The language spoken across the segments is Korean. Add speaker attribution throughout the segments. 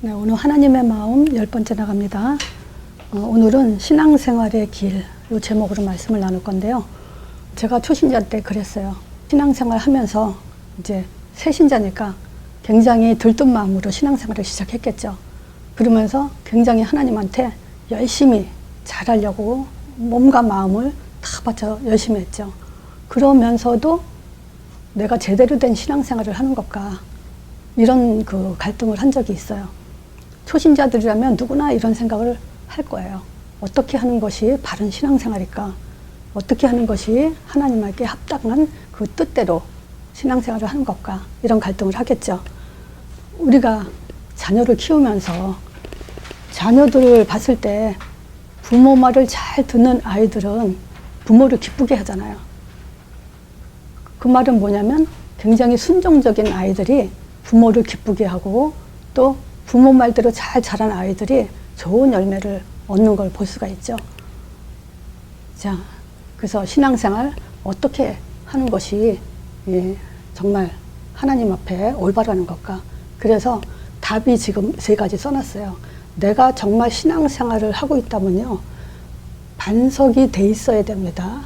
Speaker 1: 네, 오늘 하나님의 마음 10번째 나갑니다. 오늘은 신앙생활의 길, 이 제목으로 말씀을 나눌 건데요. 제가 초신자 때 그랬어요. 신앙생활 하면서 이제 새신자니까 굉장히 들뜬 마음으로 신앙생활을 시작했겠죠. 그러면서 굉장히 하나님한테 열심히 잘하려고 몸과 마음을 다 바쳐 열심히 했죠. 그러면서도 내가 제대로 된 신앙생활을 하는 것과 이런 그 갈등을 한 적이 있어요. 초신자들이라면 누구나 이런 생각을 할 거예요. 어떻게 하는 것이 바른 신앙생활일까? 어떻게 하는 것이 하나님께 합당한 그 뜻대로 신앙생활을 하는 것과 이런 갈등을 하겠죠. 우리가 자녀를 키우면서 자녀들을 봤을 때 부모 말을 잘 듣는 아이들은 부모를 기쁘게 하잖아요. 그 말은 뭐냐면 굉장히 순종적인 아이들이 부모를 기쁘게 하고 또 부모 말대로 잘 자란 아이들이 좋은 열매를 얻는 걸 볼 수가 있죠. 자, 그래서 신앙생활 어떻게 하는 것이 정말 하나님 앞에 올바르는 것과, 그래서 답이 지금 3가지 써놨어요. 내가 정말 신앙생활을 하고 있다면요, 반석이 돼 있어야 됩니다.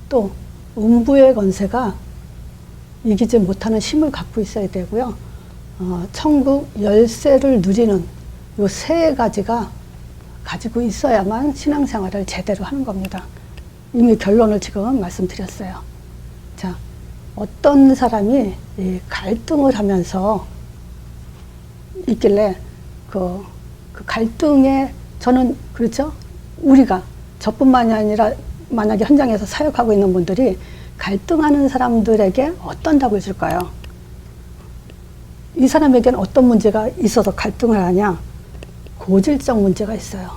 Speaker 1: 또 음부의 권세가 이기지 못하는 힘을 갖고 있어야 되고요. 천국 열쇠를 누리는 이 3가지가 가지고 있어야만 신앙생활을 제대로 하는 겁니다. 이미 결론을 지금 말씀드렸어요. 자, 어떤 사람이 이 갈등을 하면서 있길래 그 갈등에, 저는 그렇죠? 우리가 저뿐만이 아니라 만약에 현장에서 사역하고 있는 분들이 갈등하는 사람들에게 어떤 답을 줄까요? 이 사람에게는 어떤 문제가 있어서 갈등을 하냐? 고질적 문제가 있어요.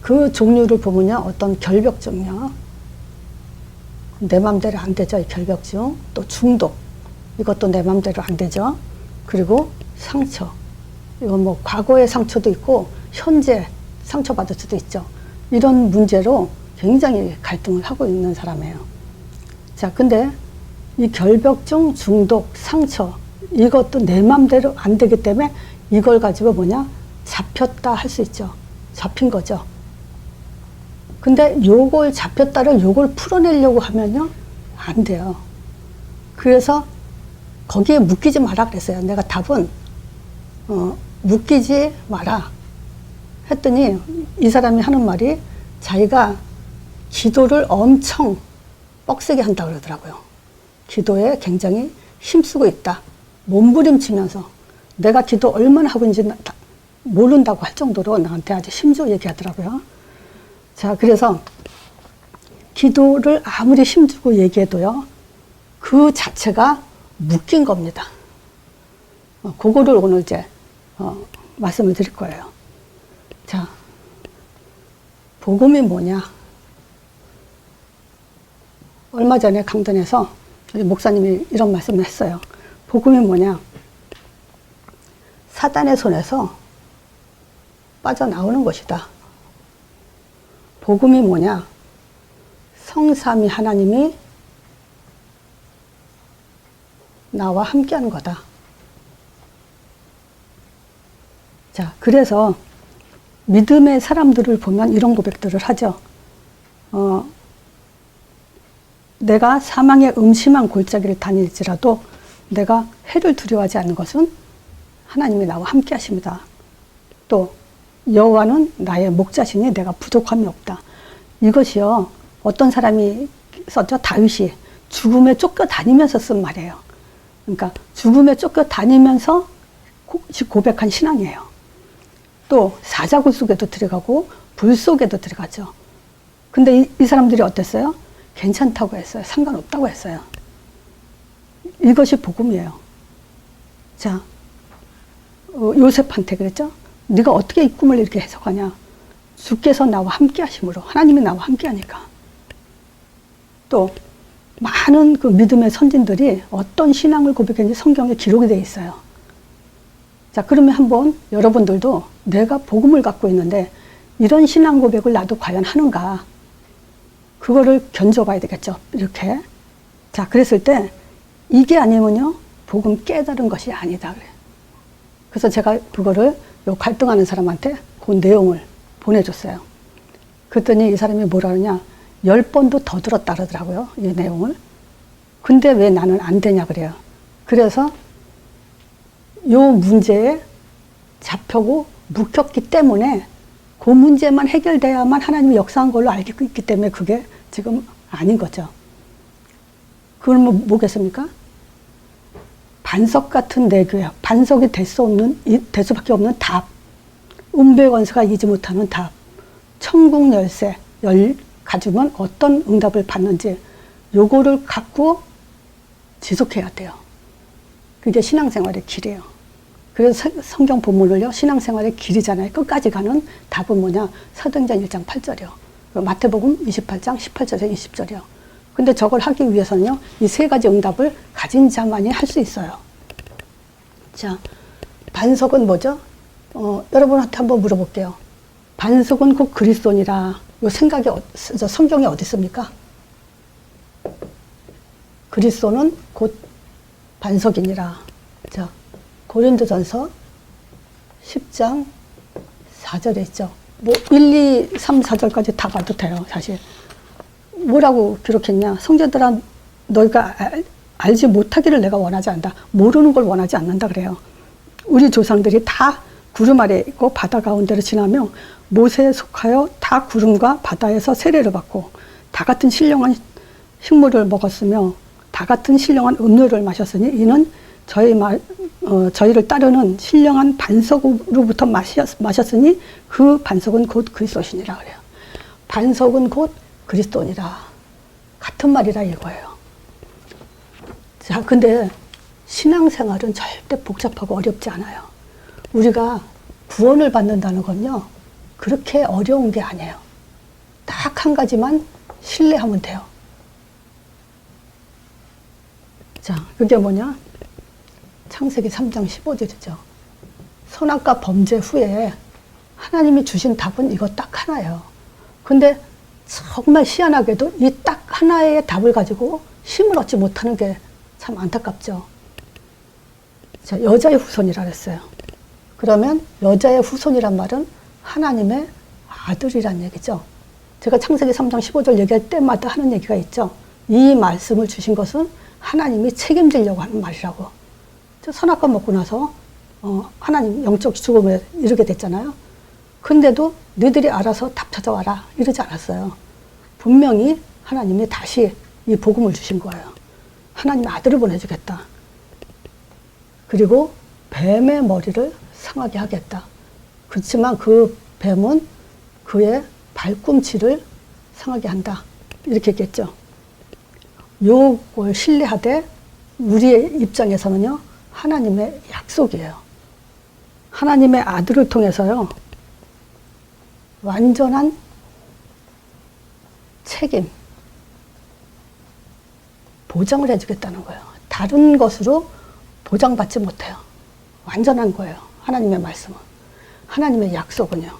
Speaker 1: 그 종류를 보면요, 어떤 결벽증이요, 내 맘대로 안 되죠, 이 결벽증. 또 중독, 이것도 내 맘대로 안 되죠. 그리고 상처, 이건 뭐 과거의 상처도 있고 현재 상처받을 수도 있죠. 이런 문제로 굉장히 갈등을 하고 있는 사람이에요. 자, 근데 이 결벽증, 중독, 상처, 이것도 내 맘대로 안 되기 때문에 이걸 가지고 뭐냐? 잡혔다 할 수 있죠. 잡힌 거죠. 근데 요걸 잡혔다를 요걸 풀어내려고 하면요, 안 돼요. 그래서 거기에 묶이지 마라 그랬어요. 내가 답은 묶이지 마라 했더니 이 사람이 하는 말이 자기가 기도를 엄청 빡세게 한다고 그러더라고요. 기도에 굉장히 힘쓰고 있다. 몸부림치면서 내가 기도 얼마나 하고 있는지 모른다고 할 정도로 나한테 아주 힘주어 얘기하더라고요. 자, 그래서 기도를 아무리 힘주고 얘기해도요, 그 자체가 묶인 겁니다. 그거를 오늘 이제 말씀을 드릴 거예요. 자, 복음이 뭐냐? 얼마 전에 강단에서 목사님이 이런 말씀을 했어요. 복음이 뭐냐? 사단의 손에서 빠져나오는 것이다. 복음이 뭐냐? 성삼위 하나님이 나와 함께하는 거다. 자, 그래서 믿음의 사람들을 보면 이런 고백들을 하죠. 내가 사망의 음침한 골짜기를 다닐지라도 내가 해를 두려워하지 않는 것은 하나님이 나와 함께 하십니다. 또 여호와는 나의 목자시니 내가 부족함이 없다. 이것이요, 어떤 사람이 썼죠? 다윗이 죽음에 쫓겨다니면서 쓴 말이에요. 그러니까 죽음에 쫓겨다니면서 고백한 신앙이에요. 또 사자굴 속에도 들어가고 불 속에도 들어가죠. 근데 이 사람들이 어땠어요? 괜찮다고 했어요. 상관없다고 했어요. 이것이 복음이에요. 자, 요셉한테 그랬죠? 네가 어떻게 이 꿈을 이렇게 해석하냐? 주께서 나와 함께 하심으로, 하나님이 나와 함께 하니까. 또 많은 그 믿음의 선진들이 어떤 신앙을 고백했는지 성경에 기록이 되어 있어요. 자, 그러면 한번 여러분들도 내가 복음을 갖고 있는데 이런 신앙 고백을 나도 과연 하는가? 그거를 견뎌봐야 되겠죠. 이렇게. 자, 그랬을 때 이게 아니면요, 복음 깨달은 것이 아니다 그래. 그래서 제가 그거를 요 갈등하는 사람한테 그 내용을 보내줬어요. 그랬더니 이 사람이 뭐라 그러냐, 10번도 더 들었다 그러더라고요, 이 내용을. 근데 왜 나는 안 되냐 그래요. 그래서 요 문제에 잡혀고 묵혔기 때문에 그 문제만 해결돼야만 하나님이 역사한 걸로 알고 있기 때문에 그게 지금 아닌 거죠. 그러면 뭐겠습니까? 반석 같은 내교야. 반석이 될 수밖에 없는 답. 운배권세가 이기지 못하는 답. 천국 열쇠 가지면 어떤 응답을 받는지 요거를 갖고 지속해야 돼요. 그게 신앙생활의 길이에요. 그래서 성경 본문을요, 신앙생활의 길이잖아요. 끝까지 가는 답은 뭐냐? 사도행전 1장 8절이요. 마태복음 28장 18절에서 20절이요. 근데 저걸 하기 위해서는요, 이 세 가지 응답을 가진 자만이 할 수 있어요. 자, 반석은 뭐죠? 여러분한테 한번 물어볼게요. 반석은 곧 그리스도니라. 요 생각이 성경에 어디 있습니까? 그리스도는 곧 반석이니라. 자, 고린도전서 10장 4절에 있죠. 뭐 1, 2, 3, 4절까지 다 봐도 돼요, 사실. 뭐라고 기록했냐? 성자들아, 너희가 알지 못하기를 내가 원하지 않는다. 모르는 걸 원하지 않는다 그래요. 우리 조상들이 다 구름 아래 있고 바다 가운데로 지나며 모세에 속하여 다 구름과 바다에서 세례를 받고 다 같은 신령한 식물을 먹었으며 다 같은 신령한 음료를 마셨으니 이는 저희를 따르는 신령한 반석으로부터 마셨으니 그 반석은 곧 그리스도시니라 그래요. 반석은 곧 그리스도니라. 같은 말이라 이거예요. 자, 근데 신앙생활은 절대 복잡하고 어렵지 않아요. 우리가 구원을 받는다는 건요, 그렇게 어려운 게 아니에요. 딱 한 가지만 신뢰하면 돼요. 자, 그게 뭐냐? 창세기 3장 15절이죠. 선악과 범죄 후에 하나님이 주신 답은 이거 딱 하나예요. 근데 정말 희한하게도 이 딱 하나의 답을 가지고 힘을 얻지 못하는 게 참 안타깝죠. 자, 여자의 후손이라 그랬어요. 그러면 여자의 후손이란 말은 하나님의 아들이란 얘기죠. 제가 창세기 3장 15절 얘기할 때마다 하는 얘기가 있죠. 이 말씀을 주신 것은 하나님이 책임지려고 하는 말이라고. 선악과 먹고 나서 하나님 영적 죽음에 이르게 됐잖아요. 근데도 너희들이 알아서 답 찾아와라 이러지 않았어요. 분명히 하나님이 다시 이 복음을 주신 거예요. 하나님의 아들을 보내주겠다. 그리고 뱀의 머리를 상하게 하겠다. 그렇지만 그 뱀은 그의 발꿈치를 상하게 한다. 이렇게 했겠죠. 요걸 신뢰하되 우리의 입장에서는요, 하나님의 약속이에요. 하나님의 아들을 통해서요, 완전한 책임, 보장을 해주겠다는 거예요. 다른 것으로 보장받지 못해요. 완전한 거예요. 하나님의 말씀은. 하나님의 약속은요.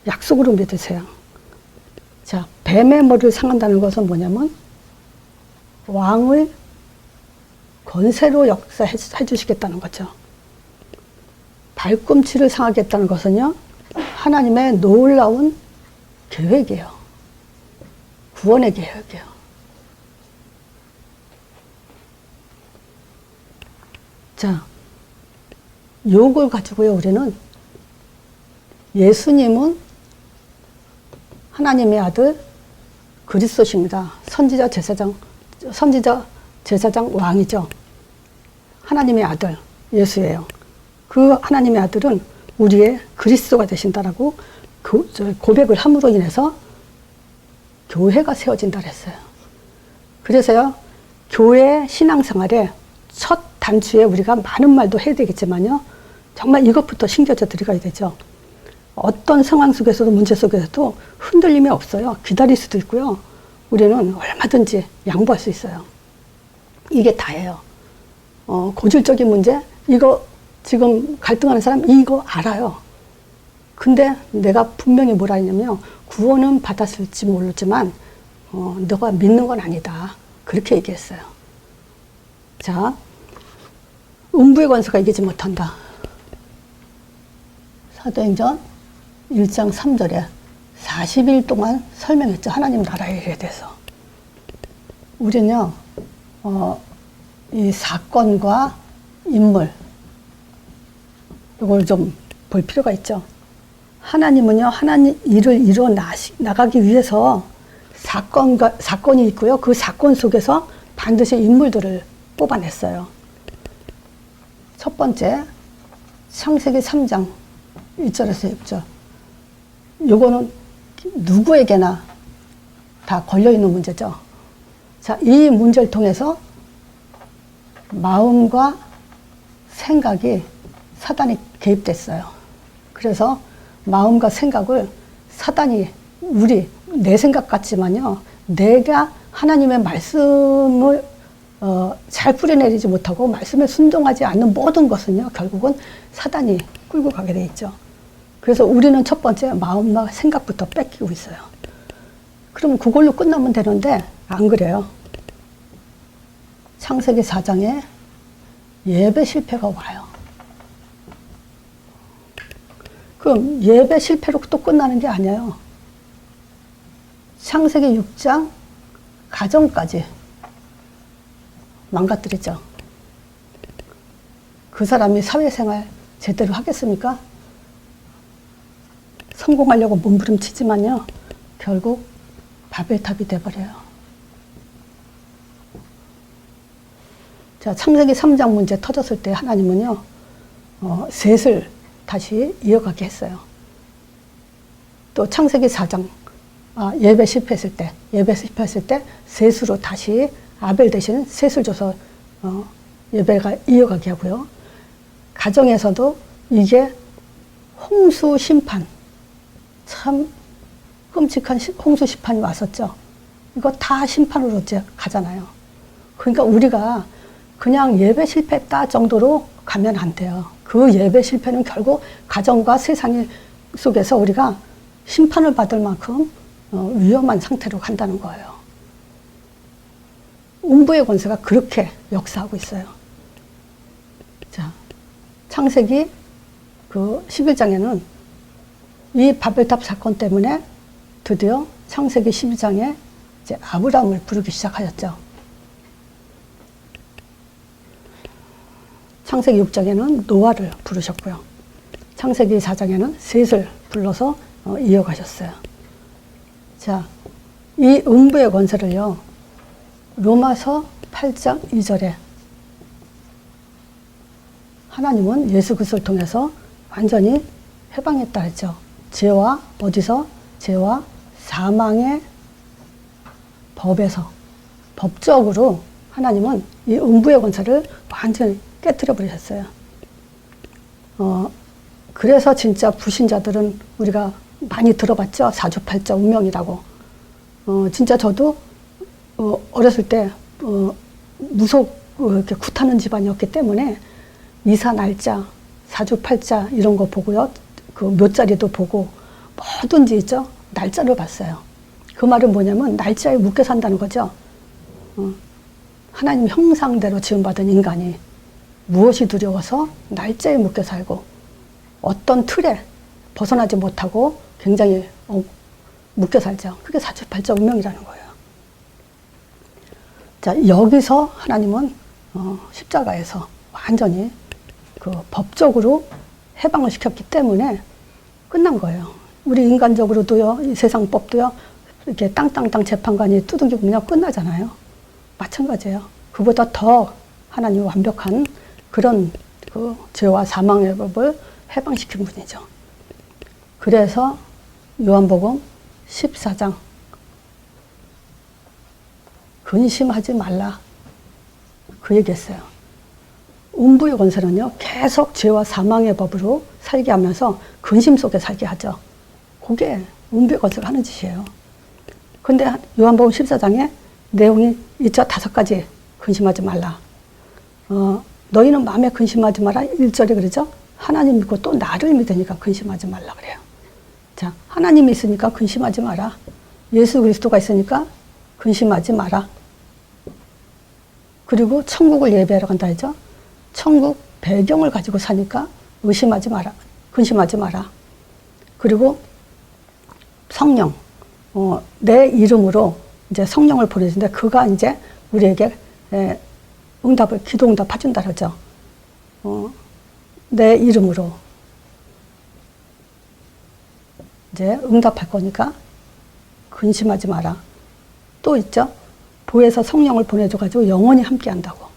Speaker 1: 약속으로 믿으세요. 자, 뱀의 머리를 상한다는 것은 뭐냐면 왕을 권세로 역사해 주시겠다는 거죠. 발꿈치를 상하겠다는 것은요, 하나님의 놀라운 계획이에요. 구원의 계획이에요. 자, 요걸 가지고요, 우리는 예수님은 하나님의 아들 그리스도십니다. 선지자, 제사장, 왕이죠. 하나님의 아들 예수예요. 그 하나님의 아들은 우리의 그리스도가 되신다라고 고백을 함으로 인해서 교회가 세워진다 그랬어요. 그래서요, 교회 신앙생활에 첫 단추에 우리가 많은 말도 해야 되겠지만요, 정말 이것부터 신겨져 들어가야 되죠. 어떤 상황 속에서도, 문제 속에서도 흔들림이 없어요. 기다릴 수도 있고요. 우리는 얼마든지 양보할 수 있어요. 이게 다예요. 고질적인 문제, 이거 지금 갈등하는 사람 이거 알아요. 근데 내가 분명히 뭐라 했냐면요, 구원은 받았을지 모르지만 너가 믿는 건 아니다. 그렇게 얘기했어요. 자, 음부의 권세가 이기지 못한다. 사도행전 1장 3절에 40일 동안 설명했죠. 하나님 나라의 일에 대해서. 우리는요, 이 사건과 인물, 이걸 좀 볼 필요가 있죠. 하나님은요, 하나님 일을 이루어 나가기 위해서 사건이 있고요. 그 사건 속에서 반드시 인물들을 뽑아냈어요. 첫 번째, 창세기 3장 1절에서 6절. 요거는 누구에게나 다 걸려있는 문제죠. 자, 이 문제를 통해서 마음과 생각이 사단이 개입됐어요. 그래서 마음과 생각을 사단이 내 생각 같지만요, 내가 하나님의 말씀을 잘 뿌려내리지 못하고 말씀에 순종하지 않는 모든 것은요, 결국은 사단이 끌고 가게 돼 있죠. 그래서 우리는 첫 번째 마음과 생각부터 뺏기고 있어요. 그럼 그걸로 끝나면 되는데 안 그래요. 창세기 4장에 예배 실패가 와요. 그럼 예배 실패로 또 끝나는 게 아니에요. 창세기 6장 가정까지 망가뜨리죠. 그 사람이 사회생활 제대로 하겠습니까? 성공하려고 몸부림치지만요, 결국 바벨탑이 돼버려요. 자, 창세기 3장 문제 터졌을 때 하나님은요, 셋을 다시 이어가게 했어요. 또 창세기 4장, 예배 실패했을 때 셋으로 다시 아벨 대신 셋을 줘서 예배가 이어가게 하고요. 가정에서도 이게 홍수 심판, 참 끔찍한 홍수 심판이 왔었죠. 이거 다 심판으로 이제 가잖아요. 그러니까 우리가 그냥 예배 실패했다 정도로 가면 안 돼요. 그 예배 실패는 결국 가정과 세상 속에서 우리가 심판을 받을 만큼 위험한 상태로 간다는 거예요. 음부의 권세가 그렇게 역사하고 있어요. 자, 창세기 그 11장에는 이 바벨탑 사건 때문에 드디어 창세기 12장에 이제 아브라함을 부르기 시작하였죠. 창세기 6장에는 노아를 부르셨고요. 창세기 4장에는 셋을 불러서 이어가셨어요. 자, 이 음부의 권세를요, 로마서 8장 2절에 하나님은 예수 그리스도를 통해서 완전히 해방했다 했죠. 죄와 어디서? 죄와 사망의 법에서, 법적으로 하나님은 이 음부의 권세를 완전히 깨뜨려 버리셨어요. 그래서 진짜 불신자들은 우리가 많이 들어봤죠. 사주팔자 운명이라고. 진짜 저도 어렸을 때 이렇게 굿하는 집안이었기 때문에 이사 날짜, 사주팔자 이런 거 보고요. 그 묘자리도 보고 뭐든지 있죠. 날짜를 봤어요. 그 말은 뭐냐면 날짜에 묶여 산다는 거죠. 하나님 형상대로 지음받은 인간이 무엇이 두려워서 날짜에 묶여 살고 어떤 틀에 벗어나지 못하고 굉장히 묶여 살죠. 그게 사주팔자 운명이라는 거예요. 자, 여기서 하나님은 십자가에서 완전히 그 법적으로 해방을 시켰기 때문에 끝난 거예요. 우리 인간적으로도요, 이 세상 법도요, 이렇게 땅땅땅 재판관이 두들겨 보면 끝나잖아요. 마찬가지예요. 그보다 더 하나님 완벽한 그런 그 죄와 사망의 법을 해방시킨 분이죠. 그래서 요한복음 14장 근심하지 말라 그 얘기했어요. 음부의 권세는요, 계속 죄와 사망의 법으로 살게 하면서 근심 속에 살게 하죠. 그게 음부의 권세가 하는 짓이에요. 근데 요한복음 14장에 내용이 있죠. 5가지 근심하지 말라. 너희는 마음에 근심하지 마라. 1절에 그러죠. 하나님 믿고 또 나를 믿으니까 근심하지 말라 그래요. 자, 하나님이 있으니까 근심하지 마라. 예수 그리스도가 있으니까 근심하지 마라. 그리고 천국을 예배하러 간다 했죠. 천국 배경을 가지고 사니까 의심하지 마라. 근심하지 마라. 그리고 성령, 내 이름으로 이제 성령을 보내주는데 그가 이제 우리에게 응답을, 기도 응답 해준다 그러죠. 내 이름으로 이제 응답할 거니까 근심하지 마라. 또 있죠. 보혜사 성령을 보내줘가지고 영원히 함께 한다고.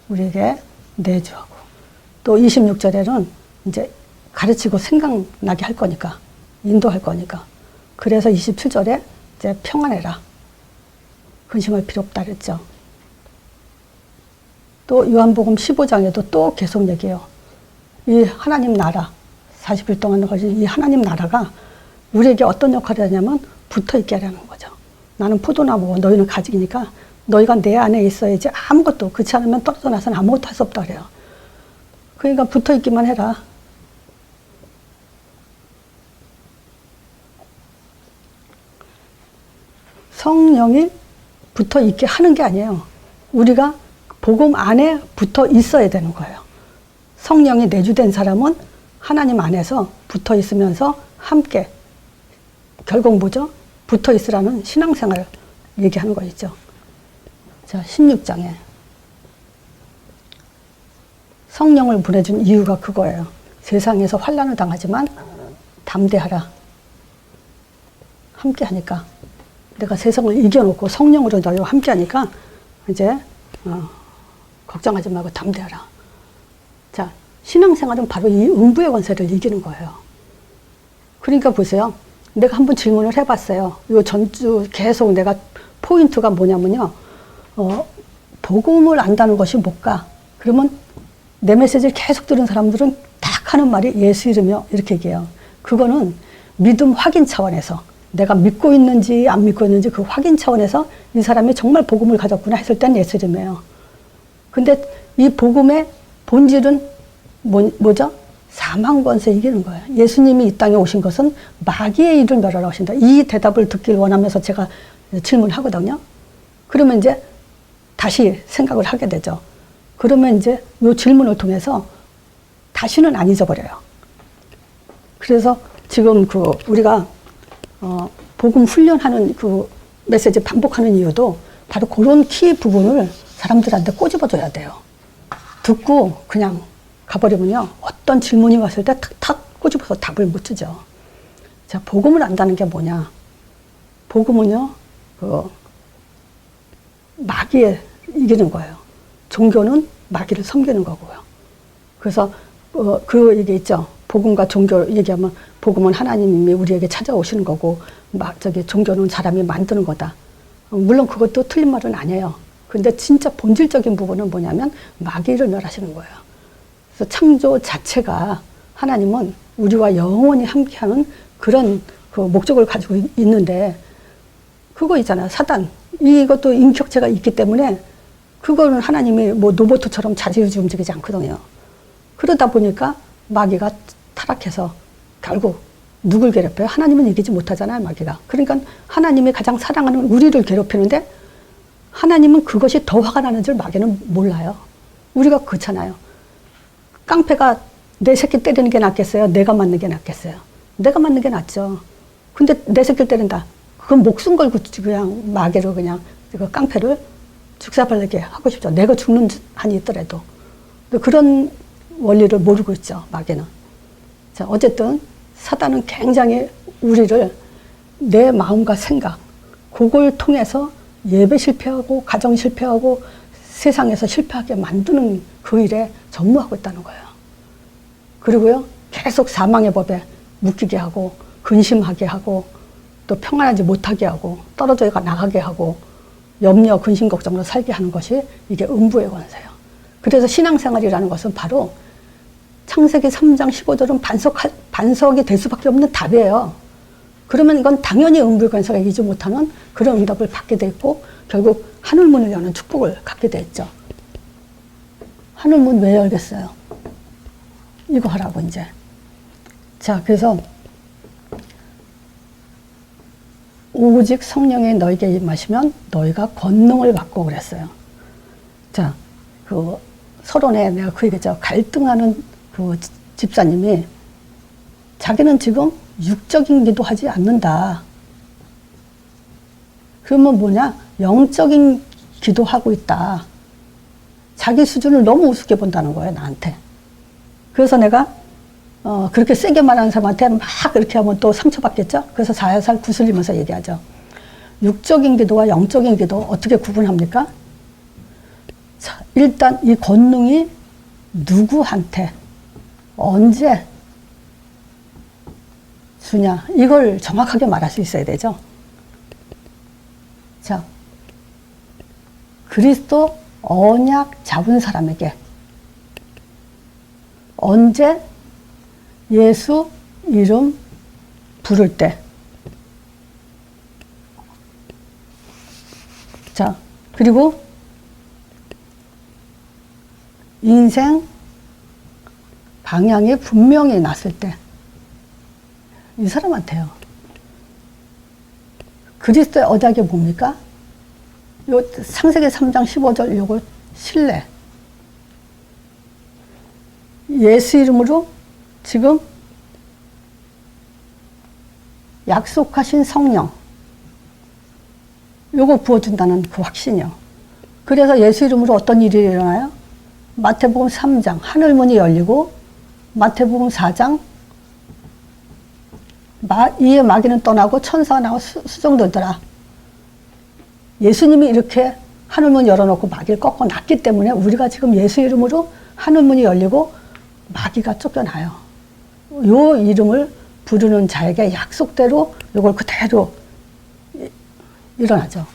Speaker 1: 우리에게 내주하고. 또 26절에는 이제 가르치고 생각나게 할 거니까, 인도할 거니까. 그래서 27절에 이제 평안해라. 근심할 필요 없다 그랬죠. 또 요한복음 15장에도 또 계속 얘기해요. 이 하나님 나라, 40일 동안 걸린 이 하나님 나라가 우리에게 어떤 역할을 하냐면 붙어 있게 하려는 거죠. 나는 포도나무고 너희는 가지니까 너희가 내 안에 있어야지 아무것도, 그렇지 않으면 떨어져 나서는 아무것도 할 수 없다 그래요. 그러니까 붙어 있기만 해라. 성령이 붙어 있게 하는 게 아니에요. 우리가 복음 안에 붙어 있어야 되는 거예요. 성령이 내주된 사람은 하나님 안에서 붙어 있으면서 함께, 결국 뭐죠? 붙어 있으라는 신앙생활을 얘기하는 거 있죠. 자, 16장에 성령을 보내준 이유가 그거예요. 세상에서 환난을 당하지만 담대하라. 함께 하니까. 내가 세상을 이겨놓고 성령으로 너희와 함께 하니까 이제 걱정하지 말고 담대하라. 자, 신앙생활은 바로 이 음부의 권세를 이기는 거예요. 그러니까 보세요. 내가 한번 질문을 해봤어요. 요 전주 계속 내가 포인트가 뭐냐면요. 복음을 안다는 것이 뭘까? 그러면 내 메시지를 계속 들은 사람들은 딱 하는 말이 예수 이름이요. 이렇게 얘기해요. 그거는 믿음 확인 차원에서 내가 믿고 있는지 안 믿고 있는지 그 확인 차원에서 이 사람이 정말 복음을 가졌구나 했을 땐 예수 이름이에요. 근데 이 복음의 본질은 뭐죠? 사망 권세 이기는 거예요. 예수님이 이 땅에 오신 것은 마귀의 일을 멸하러 오신다. 이 대답을 듣길 원하면서 제가 질문하거든요. 그러면 이제 다시 생각을 하게 되죠. 그러면 이제 이 질문을 통해서 다시는 안 잊어버려요. 그래서 지금 우리가 복음 훈련하는 그 메시지 반복하는 이유도 바로 그런 키 부분을 사람들한테 꼬집어줘야 돼요. 듣고 그냥 가버리면요. 어떤 질문이 왔을 때 탁탁 꼬집어서 답을 못 주죠. 자, 복음을 안다는 게 뭐냐. 복음은요, 마귀에 이기는 거예요. 종교는 마귀를 섬기는 거고요. 그래서 그 얘기 있죠. 복음과 종교 얘기하면 복음은 하나님이 우리에게 찾아오시는 거고 종교는 사람이 만드는 거다. 물론 그것도 틀린 말은 아니에요. 근데 진짜 본질적인 부분은 뭐냐면 마귀를 멸하시는 거예요. 그래서 창조 자체가 하나님은 우리와 영원히 함께하는 그런 그 목적을 가지고 있는데 그거 있잖아요. 사단. 이것도 인격체가 있기 때문에 그거는 하나님이 뭐 로봇처럼 자지우지 움직이지 않거든요. 그러다 보니까 마귀가 타락해서 결국 누굴 괴롭혀요? 하나님은 이기지 못하잖아요, 마귀가. 그러니까 하나님이 가장 사랑하는 우리를 괴롭히는데 하나님은 그것이 더 화가 나는 줄 마귀는 몰라요. 우리가 그렇잖아요. 깡패가 내 새끼 때리는 게 낫겠어요? 내가 맞는 게 낫겠어요? 내가 맞는 게 낫죠. 근데 내 새끼를 때린다. 그건 목숨 걸고 그냥 마귀로 그냥 그 깡패를 죽사발리게 하고 싶죠. 내가 죽는 한이 있더라도. 그런 원리를 모르고 있죠, 마귀는. 자, 어쨌든 사단은 굉장히 우리를 내 마음과 생각, 그걸 통해서 예배 실패하고 가정 실패하고 세상에서 실패하게 만드는 그 일에 전무하고 있다는 거예요. 그리고요, 계속 사망의 법에 묶이게 하고 근심하게 하고 또 평안하지 못하게 하고 떨어져 나가게 하고 염려, 근심, 걱정으로 살게 하는 것이 이게 음부의 권세예요. 그래서 신앙생활이라는 것은 바로 창세기 3장 15절은 반석이 될 수밖에 없는 답이에요. 그러면 이건 당연히 음부의 권세가 이기지 못하는 그런 응답을 받게 돼 있고 결국 하늘문을 여는 축복을 갖게 됐죠. 하늘문 왜 열겠어요? 이거 하라고 이제. 자, 그래서 오직 성령이 너에게 임하시면 너희가 권능을 받고 그랬어요. 자, 그 서론에 내가 그 얘기했죠. 갈등하는 그 집사님이 자기는 지금 육적인 기도하지 않는다. 그러면 뭐냐? 영적인 기도하고 있다. 자기 수준을 너무 우습게 본다는 거예요, 나한테. 그래서 내가 그렇게 세게 말하는 사람한테 막 그렇게 하면 또 상처받겠죠? 그래서 살살 구슬리면서 얘기하죠. 육적인 기도와 영적인 기도 어떻게 구분합니까? 자, 일단 이 권능이 누구한테 언제 주냐, 이걸 정확하게 말할 수 있어야 되죠. 자, 그리스도 언약 잡은 사람에게 언제 예수 이름 부를 때, 자, 그리고 인생 방향이 분명히 났을 때, 이 사람한테요. 그리스도의 언약이 뭡니까? 요 창세기 3장 15절 요거 신뢰. 예수 이름으로 지금 약속하신 성령, 요거 부어준다는 그 확신이요. 그래서 예수 이름으로 어떤 일이 일어나요? 마태복음 3장 하늘문이 열리고, 마태복음 4장 이에 마귀는 떠나고 천사가 나와 수종되더라. 예수님이 이렇게 하늘문 열어놓고 마귀를 꺾어 놨기 때문에 우리가 지금 예수 이름으로 하늘문이 열리고 마귀가 쫓겨나요. 요 이름을 부르는 자에게 약속대로 요걸 그대로 일어나죠.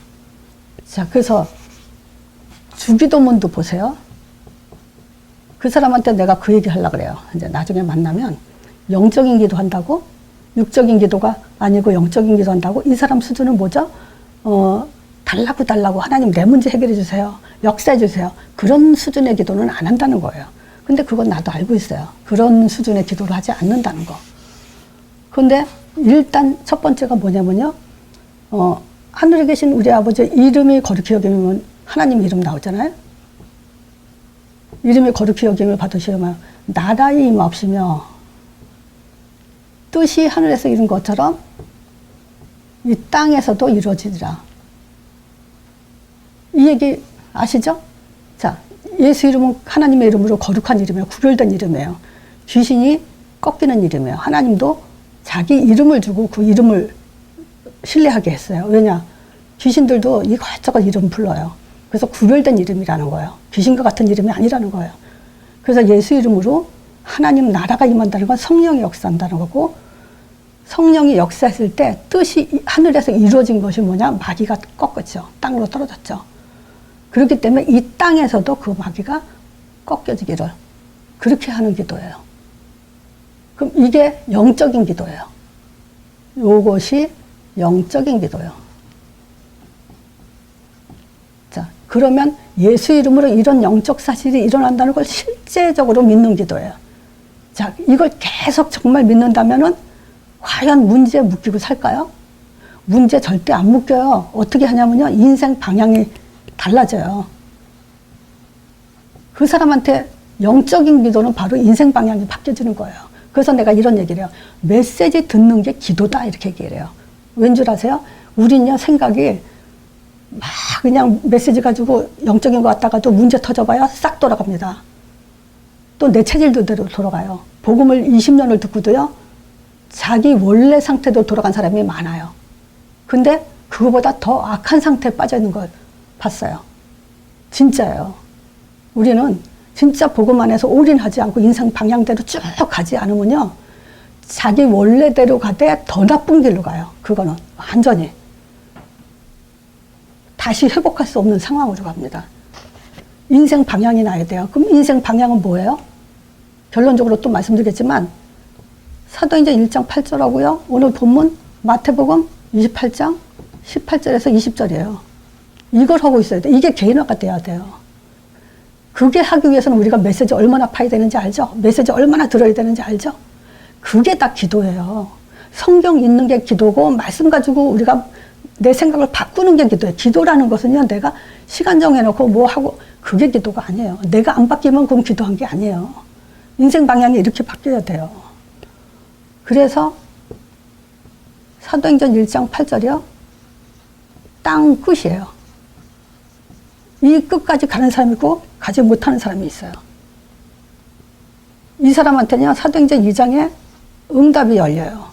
Speaker 1: 자, 그래서 주기도문도 보세요. 그 사람한테 내가 그 얘기 하려고 그래요. 이제 나중에 만나면 영적인 기도 한다고? 육적인 기도가 아니고 영적인 기도 한다고? 이 사람 수준은 뭐죠? 달라고 하나님 내 문제 해결해 주세요. 역사해 주세요. 그런 수준의 기도는 안 한다는 거예요. 근데 그건 나도 알고 있어요. 그런 수준의 기도를 하지 않는다는 거. 근데 일단 첫 번째가 뭐냐면요. 하늘에 계신 우리 아버지 이름이 거룩히 여김이면 하나님 이름 나오잖아요. 이름이 거룩히 여김을 받으시면 나라의 임하옵시며 뜻이 하늘에서 이룬 것처럼 이 땅에서도 이루어지리라. 이 얘기 아시죠? 자, 예수 이름은 하나님의 이름으로 거룩한 이름이에요. 구별된 이름이에요. 귀신이 꺾이는 이름이에요. 하나님도 자기 이름을 주고 그 이름을 신뢰하게 했어요. 왜냐? 귀신들도 이것저것 이름 불러요. 그래서 구별된 이름이라는 거예요. 귀신과 같은 이름이 아니라는 거예요. 그래서 예수 이름으로 하나님 나라가 임한다는 건 성령이 역사한다는 거고, 성령이 역사했을 때 뜻이 하늘에서 이루어진 것이 뭐냐? 마귀가 꺾었죠. 땅으로 떨어졌죠. 그렇기 때문에 이 땅에서도 그 마귀가 꺾여지기를 그렇게 하는 기도예요. 그럼 이게 영적인 기도예요. 요것이 영적인 기도예요. 자, 그러면 예수 이름으로 이런 영적 사실이 일어난다는 걸 실제적으로 믿는 기도예요. 자, 이걸 계속 정말 믿는다면은 과연 문제에 묶이고 살까요? 문제 절대 안 묶여요. 어떻게 하냐면요. 인생 방향이 달라져요. 그 사람한테 영적인 기도는 바로 인생 방향이 바뀌어지는 거예요. 그래서 내가 이런 얘기를 해요. 메시지 듣는 게 기도다 이렇게 얘기를 해요. 왠 줄 아세요? 우리는요 생각이 막 그냥 메시지 가지고 영적인 거 갖다가도 문제 터져봐야 싹 돌아갑니다. 또 내 체질도 대로 돌아가요. 복음을 20년을 듣고도요 자기 원래 상태도 돌아간 사람이 많아요. 근데 그거보다 더 악한 상태에 빠져 있는 걸 봤어요. 진짜예요. 우리는 진짜 복음 안에서 올인하지 않고 인생 방향대로 쭉 가지 않으면요 자기 원래대로 가되 더 나쁜 길로 가요. 그거는 완전히 다시 회복할 수 없는 상황으로 갑니다. 인생 방향이 나야 돼요. 그럼 인생 방향은 뭐예요? 결론적으로 또 말씀드리겠지만 사도행전 1장 8절하고요. 오늘 본문 마태복음 28장 18절에서 20절이에요. 이걸 하고 있어야 돼. 이게 개인화가 돼야 돼요. 그게 하기 위해서는 우리가 메시지 얼마나 파야 되는지 알죠? 메시지 얼마나 들어야 되는지 알죠? 그게 다 기도예요. 성경 읽는 게 기도고 말씀 가지고 우리가 내 생각을 바꾸는 게 기도예요. 기도라는 것은요, 내가 시간 정해놓고 뭐 하고 그게 기도가 아니에요. 내가 안 바뀌면 그건 기도한 게 아니에요. 인생 방향이 이렇게 바뀌어야 돼요. 그래서 사도행전 1장 8절이요. 땅 끝이에요. 이 끝까지 가는 사람이 있고 가지 못하는 사람이 있어요. 이 사람한테는요, 사도행전 2장에 응답이 열려요.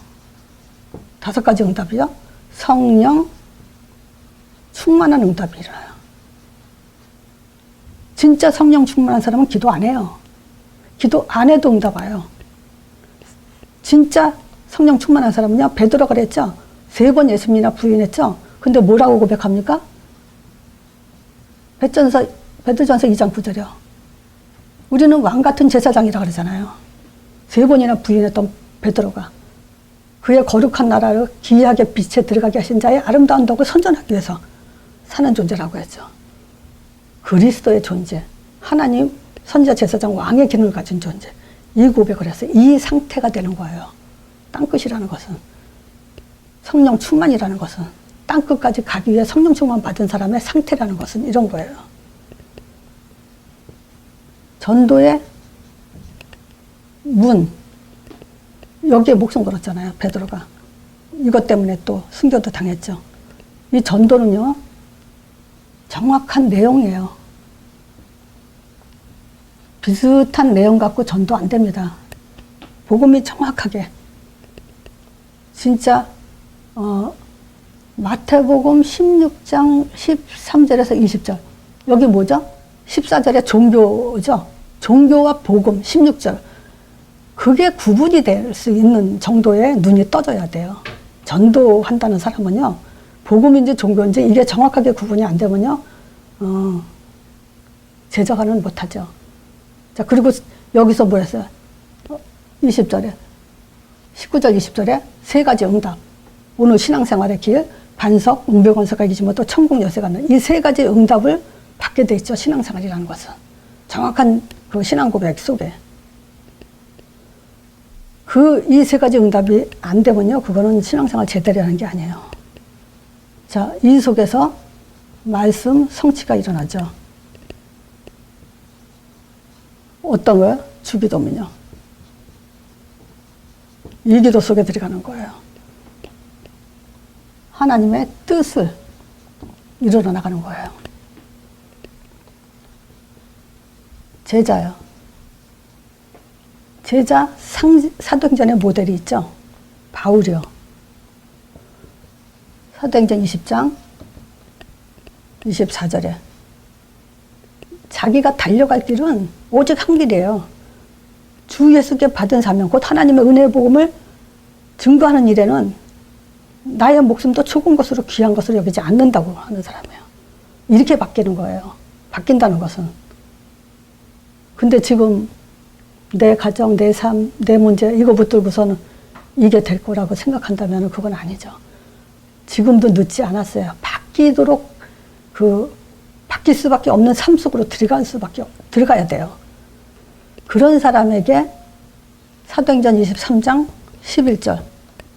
Speaker 1: 5가지 응답이요. 성령 충만한 응답이 일어나요. 진짜 성령 충만한 사람은 기도 안 해요. 기도 안 해도 응답 와요. 진짜 성령 충만한 사람은요, 베드로가 그랬죠. 3번 예수님이나 부인했죠. 근데 뭐라고 고백합니까? 베드로전서 2장 9절이요. 우리는 왕같은 제사장이라 그러잖아요. 3번이나 부인했던 베드로가 그의 거룩한 나라를 기이하게 빛에 들어가게 하신 자의 아름다운 덕을 선전하기 위해서 사는 존재라고 했죠. 그리스도의 존재, 하나님 선지자 제사장 왕의 기능을 가진 존재, 이 고백을 했어요. 이 상태가 되는 거예요. 땅끝이라는 것은, 성령 충만이라는 것은, 땅끝까지 가기 위해 성령 충만 받은 사람의 상태라는 것은 이런 거예요. 전도의 문, 여기에 목숨 걸었잖아요, 베드로가. 이것 때문에 또 순교도 당했죠. 이 전도는요, 정확한 내용이에요. 비슷한 내용 갖고 전도 안 됩니다. 복음이 정확하게. 진짜 마태복음 16장 13절에서 20절. 여기 뭐죠? 14절에 종교죠. 종교와 복음 16절. 그게 구분이 될 수 있는 정도의 눈이 떠져야 돼요. 전도한다는 사람은요, 복음인지 종교인지 이게 정확하게 구분이 안 되면요, 제자가는 못하죠. 자, 그리고 여기서 뭐 했어요? 20절에, 19절, 20절에 3가지 응답. 오늘 신앙생활의 길, 반석, 웅백원석가 기지모도 천국 여세 가는 이 3가지 응답을 받게 돼 있죠. 신앙생활이라는 것은. 정확한 그 신앙 고백 속에. 이 3가지 응답이 안 되면요, 그거는 신앙생활 제대로 하는 게 아니에요. 자, 이 속에서 말씀 성취가 일어나죠. 어떤 거요? 주기도면요. 이 기도 속에 들어가는 거예요. 하나님의 뜻을 이루어 나가는 거예요. 제자요. 제자 사도행전의 모델이 있죠. 바울이요. 사도행전 20장 24절에 자기가 달려갈 길은 오직 한 길이에요. 주 예수께 받은 사명, 곧 하나님의 은혜의 복음을 증거하는 일에는 나의 목숨도 죽은 것으로 귀한 것으로 여기지 않는다고 하는 사람이에요. 이렇게 바뀌는 거예요. 바뀐다는 것은. 근데 지금 내 가정, 내 삶, 내 문제 이거 붙들고서는 이게 될 거라고 생각한다면 그건 아니죠. 지금도 늦지 않았어요. 바뀌도록 바뀔 수밖에 없는 삶 속으로 들어가야 돼요. 그런 사람에게 사도행전 23장 11절,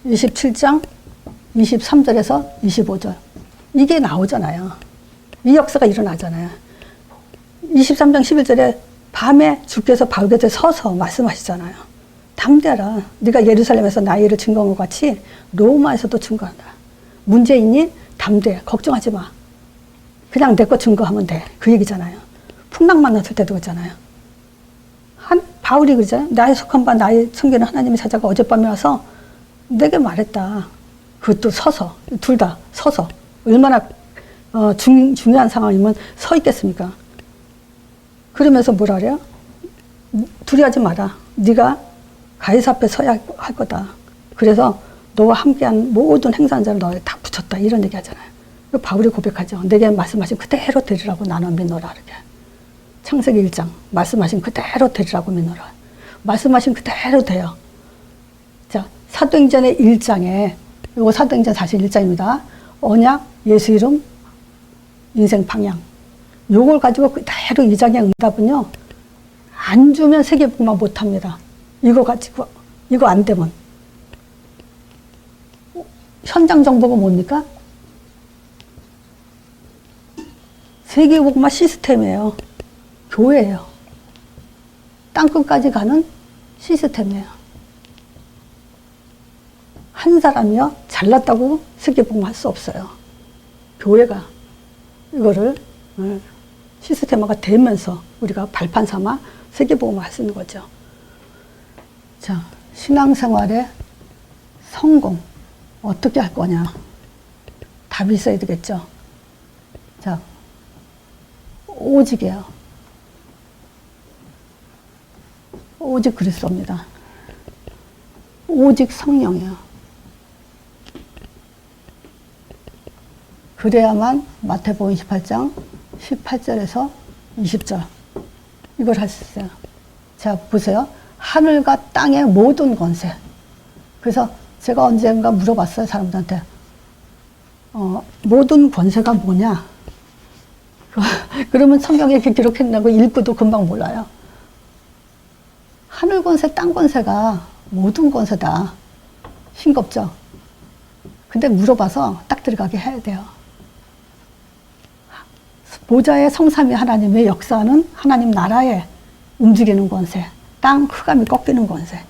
Speaker 1: 27장 23절에서 25절 이게 나오잖아요. 이 역사가 일어나잖아요. 23장 11절에 밤에 주께서 바울 곁에 서서 말씀하시잖아요. 담대하라. 네가 예루살렘에서 나의 일을 증거한 것 같이 로마에서도 증거한다. 문제 있니? 담대. 걱정하지 마. 그냥 내 거 증거하면 돼. 그 얘기잖아요. 풍랑 만났을 때도 그렇잖아요. 바울이 그러잖아요. 나의 속한 바 나의 섬기는 하나님의 사자가 어젯밤에 와서 내게 말했다. 그것도 서서. 둘 다 서서. 얼마나 중요한 상황이면 서 있겠습니까? 그러면서 뭐라 그래요? 두려워하지 마라. 네가 가이사 앞에 서야 할 거다. 그래서 너와 함께한 모든 행사한 자를 너에 다 붙였다. 이런 얘기 하잖아요. 바울이 고백하죠. 내게 말씀하신 그대로 되리라고 나는 믿노라. 이렇게. 창세기 1장 말씀하신 그대로 되리라고 믿노라. 말씀하신 그대로 돼요. 자, 사도행전의 1장에 이거 사도행전 사실 1장입니다. 언약, 예수 이름, 인생 방향. 요걸 가지고 그대로 2장의 응답은요. 안 주면 세계복음화 못합니다. 이거 가지고 이거 안 되면 현장 정보가 뭡니까? 세계복음화 시스템이에요. 교회예요. 땅끝까지 가는 시스템이에요. 한 사람이요 잘났다고 세계복음화 할 수 없어요. 교회가 이거를 시스템화가 되면서 우리가 발판 삼아 세계복음화 할 수 있는 거죠. 자, 신앙생활의 성공 어떻게 할 거냐? 답이 있어야 되겠죠. 자, 오직이에요. 오직 그리스도입니다. 오직 성령이에요. 그래야만 마태복음 28장 18절에서 20절 이걸 할 수 있어요. 자, 보세요. 하늘과 땅의 모든 권세. 그래서 제가 언젠가 물어봤어요, 사람들한테. 모든 권세가 뭐냐? 그러면 성경에 이렇게 기록했나고 읽고도 금방 몰라요. 하늘 권세, 땅 권세가 모든 권세다. 싱겁죠? 근데 물어봐서 딱 들어가게 해야 돼요. 보좌의 성삼위 하나님의 역사는 하나님 나라에 움직이는 권세, 땅 흑암이 꺾이는 권세.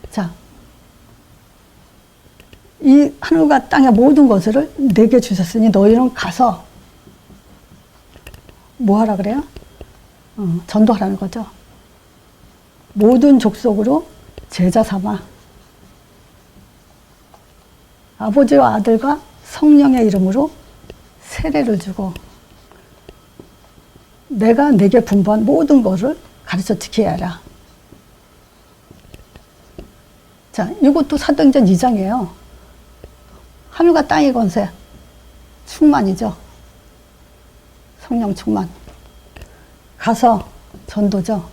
Speaker 1: 자, 이 하늘과 땅의 모든 것을 내게 주셨으니 너희는 가서 뭐 하라 그래요? 전도하라는 거죠. 모든 족속으로 제자 삼아 아버지와 아들과 성령의 이름으로 세례를 주고 내가 내게 분부한 모든 것을 가르쳐 지켜야 하라. 자, 이것도 사도행전 2장이에요. 하늘과 땅의 권세, 충만이죠. 성령 충만. 가서 전도죠.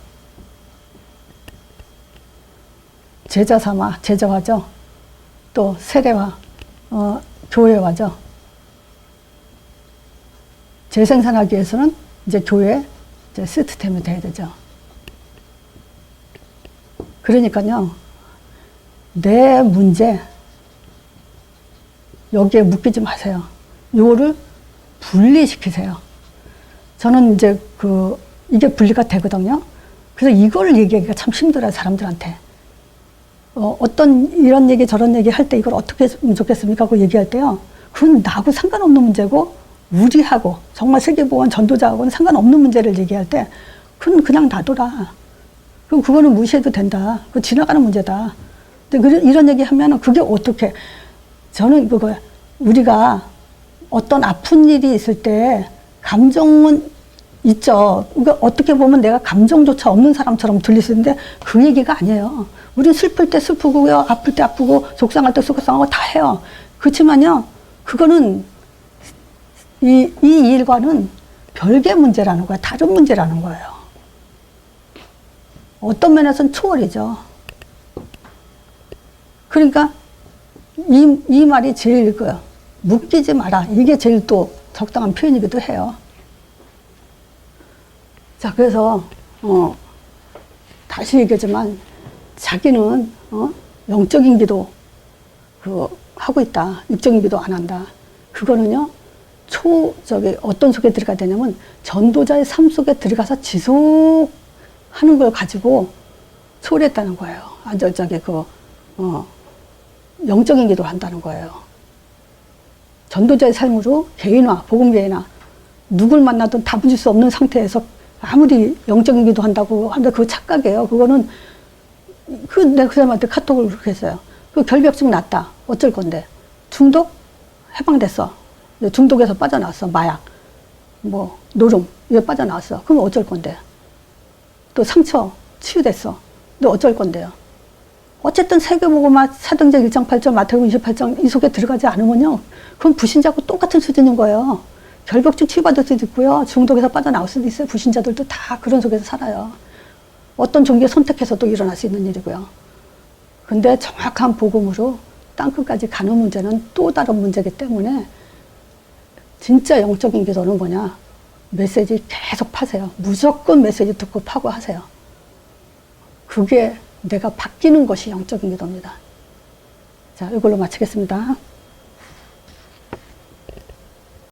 Speaker 1: 제자 삼아, 제자화죠. 또 세례와 교회화죠. 재생산하기 위해서는 이제 교회 이제 시스템이 돼야 되죠. 그러니까요, 내 문제 여기에 묶이지 마세요. 이거를 분리시키세요. 저는 이제 이게 분리가 되거든요. 그래서 이걸 얘기하기가 참 힘들어요, 사람들한테. 어떤 이런 얘기 저런 얘기 할 때 이걸 어떻게 했으면 좋겠습니까? 하고 얘기할 때요. 그건 나하고 상관없는 문제고 우리하고 정말 세계보건 전도자하고는 상관없는 문제를 얘기할 때 그건 그냥 놔둬라. 그럼 그거는 무시해도 된다. 그거 지나가는 문제다. 근데 이런 얘기 하면은 그게 어떻게, 저는 그거야. 우리가 어떤 아픈 일이 있을 때 감정은 있죠. 그러니까 어떻게 보면 내가 감정조차 없는 사람처럼 들릴 수 있는데 그 얘기가 아니에요. 우리는 슬플 때 슬프고요, 아플 때 아프고, 속상할 때 속상하고 다 해요. 그렇지만요, 그거는 이 일과는 별개 문제라는 거예요. 다른 문제라는 거예요. 어떤 면에서는 초월이죠. 그러니까 이 말이 제일 묶이지 마라. 이게 제일 또 적당한 표현이기도 해요. 자, 그래서 다시 얘기하지만 자기는 영적인 기도 하고 있다. 육적인 기도 안 한다. 그거는요, 어떤 속에 들어가야 되냐면 전도자의 삶 속에 들어가서 지속하는 걸 가지고 초월했다는 거예요. 영적인 기도를 한다는 거예요. 전도자의 삶으로 개인화, 복음개인화, 누굴 만나든 다 부질 수 없는 상태에서 아무리 영적인 기도 한다고 하는데 그거 착각이에요. 그거는 내가 그 사람한테 카톡을 그렇게 했어요. 그 결벽증 났다. 어쩔 건데. 중독? 해방됐어. 중독에서 빠져나왔어. 마약, 노름, 이거 빠져나왔어. 그럼 어쩔 건데. 또 상처 치유됐어. 너 어쩔 건데요. 어쨌든 세계보고마 사도행전 1장 8절, 마태복음 28장 이 속에 들어가지 않으면요, 그건 불신자하고 똑같은 수준인 거예요. 결벽증 치유받을 수도 있고요, 중독에서 빠져나올 수도 있어요. 불신자들도 다 그런 속에서 살아요. 어떤 종교 선택해서도 일어날 수 있는 일이고요. 근데 정확한 복음으로 땅끝까지 가는 문제는 또 다른 문제이기 때문에 진짜 영적인 기도는 뭐냐, 메시지 계속 파세요. 무조건 메시지 듣고 파고 하세요. 그게 내가 바뀌는 것이 영적인 기도입니다. 자, 이걸로 마치겠습니다.